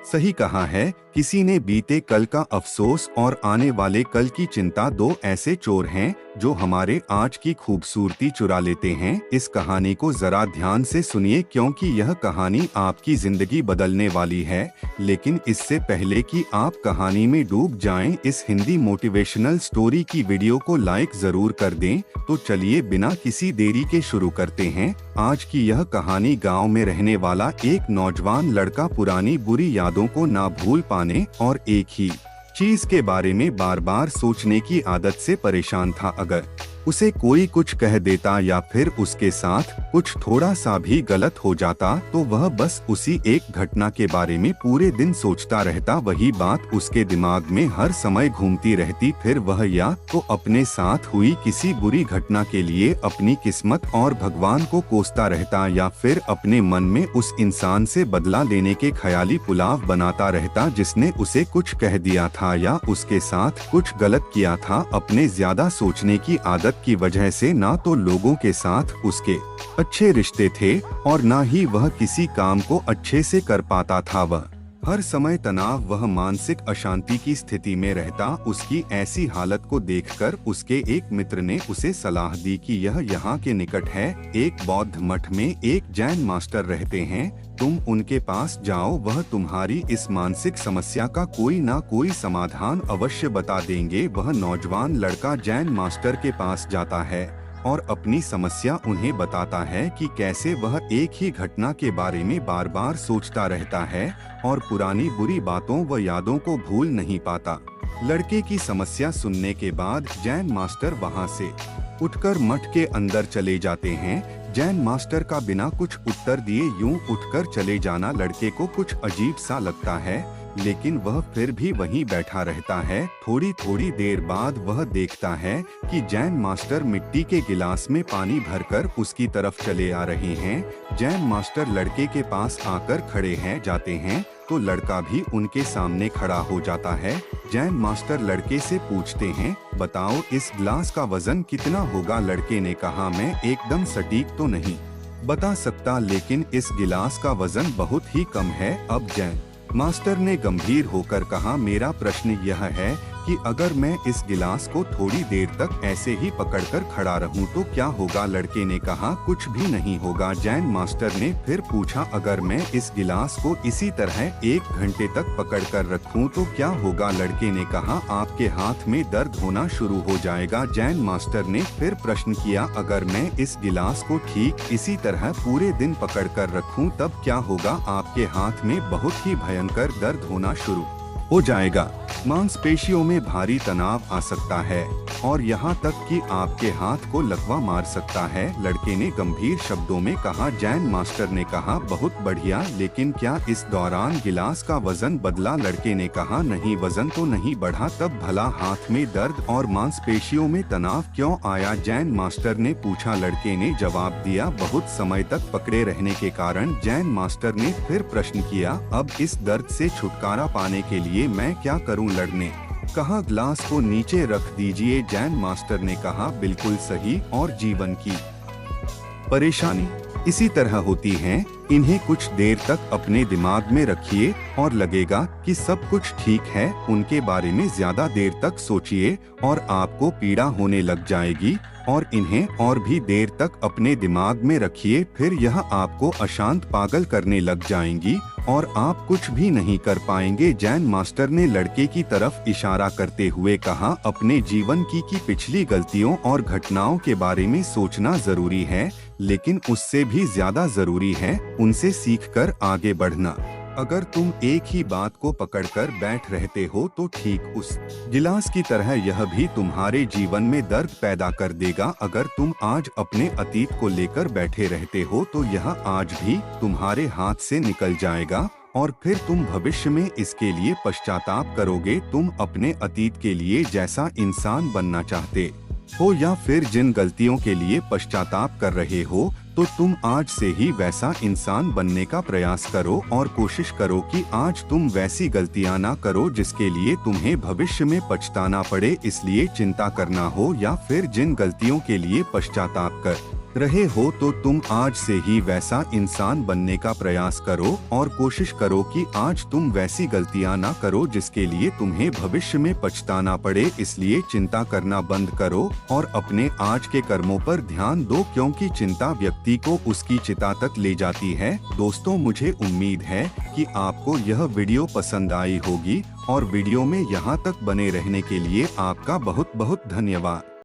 सही कहा है, किसी ने बीते कल का अफसोस और आने वाले कल की चिंता, दो ऐसे चोर हैं जो हमारे आज की खूबसूरती चुरा लेते हैं। इस कहानी को जरा ध्यान से सुनिए क्योंकि यह कहानी आपकी जिंदगी बदलने वाली है। लेकिन इससे पहले कि आप कहानी में डूब जाएं, इस हिंदी मोटिवेशनल स्टोरी की वीडियो को लाइक जरूर कर दें। तो चलिए बिना किसी देरी के शुरू करते हैं। आज की यह कहानी गांव में रहने वाला एक नौजवान लड़का पुरानी बुरी यादों को ना भूल पाने और एक ही चीज के बारे में बार बार सोचने की आदत से परेशान था। अगर उसे कोई कुछ कह देता या फिर उसके साथ कुछ थोड़ा सा भी गलत हो जाता तो वह बस उसी एक घटना के बारे में पूरे दिन सोचता रहता। वही बात उसके दिमाग में हर समय घूमती रहती। फिर वह या तो अपने साथ हुई किसी बुरी घटना के लिए अपनी किस्मत और भगवान को कोसता रहता या फिर अपने मन में उस इंसान से बदला लेने के ख्याली पुलाव बनाता रहता जिसने उसे कुछ कह दिया था या उसके साथ कुछ गलत किया था। अपने ज्यादा सोचने की आदत की वजह से ना तो लोगों के साथ उसके अच्छे रिश्ते थे और ना ही वह किसी काम को अच्छे से कर पाता था। वह हर समय तनाव वह मानसिक अशांति की स्थिति में रहता। उसकी ऐसी हालत को देखकर उसके एक मित्र ने उसे सलाह दी कि यह यहाँ के निकट है, एक बौद्ध मठ में एक जैन मास्टर रहते हैं, तुम उनके पास जाओ, वह तुम्हारी इस मानसिक समस्या का कोई ना कोई समाधान अवश्य बता देंगे। वह नौजवान लड़का जैन मास्टर के पास जाता है और अपनी समस्या उन्हें बताता है कि कैसे वह एक ही घटना के बारे में बार बार सोचता रहता है और पुरानी बुरी बातों व यादों को भूल नहीं पाता। लड़के की समस्या सुनने के बाद जैन मास्टर वहां से उठकर मठ के अंदर चले जाते हैं। जैन मास्टर का बिना कुछ उत्तर दिए यूं उठकर चले जाना लड़के को कुछ अजीब सा लगता है, लेकिन वह फिर भी वहीं बैठा रहता है। थोड़ी थोड़ी देर बाद वह देखता है कि जैन मास्टर मिट्टी के गिलास में पानी भरकर उसकी तरफ चले आ रहे हैं। जैन मास्टर लड़के के पास आकर खड़े हैं जाते हैं तो लड़का भी उनके सामने खड़ा हो जाता है। जैन मास्टर लड़के से पूछते हैं, बताओ इस गिलास का वजन कितना होगा? लड़के ने कहा, मैं एकदम सटीक तो नहीं बता सकता, लेकिन इस गिलास का वजन बहुत ही कम है। अब जैन मास्टर ने गंभीर होकर कहा, मेरा प्रश्न यह है कि अगर मैं इस गिलास को थोड़ी देर तक ऐसे ही पकड़कर खड़ा रहूं तो क्या होगा? लड़के ने कहा, कुछ भी नहीं होगा। जैन मास्टर ने फिर पूछा, अगर मैं इस गिलास को इसी तरह 1 घंटे तक पकड़कर रखूं तो क्या होगा? लड़के ने कहा, आपके हाथ में दर्द होना शुरू हो जाएगा। जैन मास्टर ने फिर प्रश्न किया, अगर मैं इस गिलास को ठीक इसी तरह पूरे दिन पकड़कर रखूं तब क्या होगा? आपके हाथ में बहुत ही भयंकर दर्द होना शुरू हो जाएगा, मांसपेशियों में भारी तनाव आ सकता है और यहाँ तक कि आपके हाथ को लकवा मार सकता है। लड़के ने गंभीर शब्दों में कहा। जैन मास्टर ने कहा, बहुत बढ़िया, लेकिन क्या इस दौरान गिलास का वजन बदला? लड़के ने कहा, नहीं, वजन तो नहीं बढ़ा। तब भला हाथ में दर्द और मांसपेशियों में तनाव क्यों आया? जैन मास्टर ने पूछा। लड़के ने जवाब दिया, बहुत समय तक पकड़े रहने के कारण। जैन मास्टर ने फिर प्रश्न किया, अब इस दर्द से छुटकारा पाने के लिए मैं क्या करूं? लड़ने कहा, ग्लास को नीचे रख दीजिए। जैन मास्टर ने कहा, बिल्कुल सही। और जीवन की परेशानी इसी तरह होती है, इन्हें कुछ देर तक अपने दिमाग में रखिए और लगेगा कि सब कुछ ठीक है। उनके बारे में ज्यादा देर तक सोचिए और आपको पीड़ा होने लग जाएगी और इन्हें और भी देर तक अपने दिमाग में रखिए, फिर यह आपको अशांत पागल करने लग जाएंगी और आप कुछ भी नहीं कर पाएंगे। जैन मास्टर ने लड़के की तरफ इशारा करते हुए कहा, अपने जीवन की पिछली गलतियों और घटनाओं के बारे में सोचना जरूरी है, लेकिन उससे भी ज्यादा जरूरी है उनसे सीखकर आगे बढ़ना। अगर तुम एक ही बात को पकड़कर बैठ रहते हो तो ठीक उस गिलास की तरह यह भी तुम्हारे जीवन में दर्द पैदा कर देगा। अगर तुम आज अपने अतीत को लेकर बैठे रहते हो तो यह आज भी तुम्हारे हाथ से निकल जाएगा और फिर तुम भविष्य में इसके लिए पश्चाताप करोगे। तुम अपने अतीत के लिए जैसा इंसान बनना चाहते हो या फिर जिन गलतियों के लिए पश्चाताप कर रहे हो तो तुम आज से ही वैसा इंसान बनने का प्रयास करो और कोशिश करो कि आज तुम वैसी गलतियां ना करो जिसके लिए तुम्हें भविष्य में पछताना पड़े। इसलिए चिंता करना हो या फिर जिन गलतियों के लिए पश्चाताप कर रहे हो तो तुम आज से ही वैसा इंसान बनने का प्रयास करो और कोशिश करो कि आज तुम वैसी गलतियां ना करो जिसके लिए तुम्हें भविष्य में पछताना पड़े। इसलिए चिंता करना बंद करो और अपने आज के कर्मों पर ध्यान दो, क्योंकि चिंता व्यक्ति को उसकी चिता तक ले जाती है। दोस्तों, मुझे उम्मीद है कि आपको यह वीडियो पसंद आई होगी और वीडियो में यहाँ तक बने रहने के लिए आपका बहुत बहुत धन्यवाद।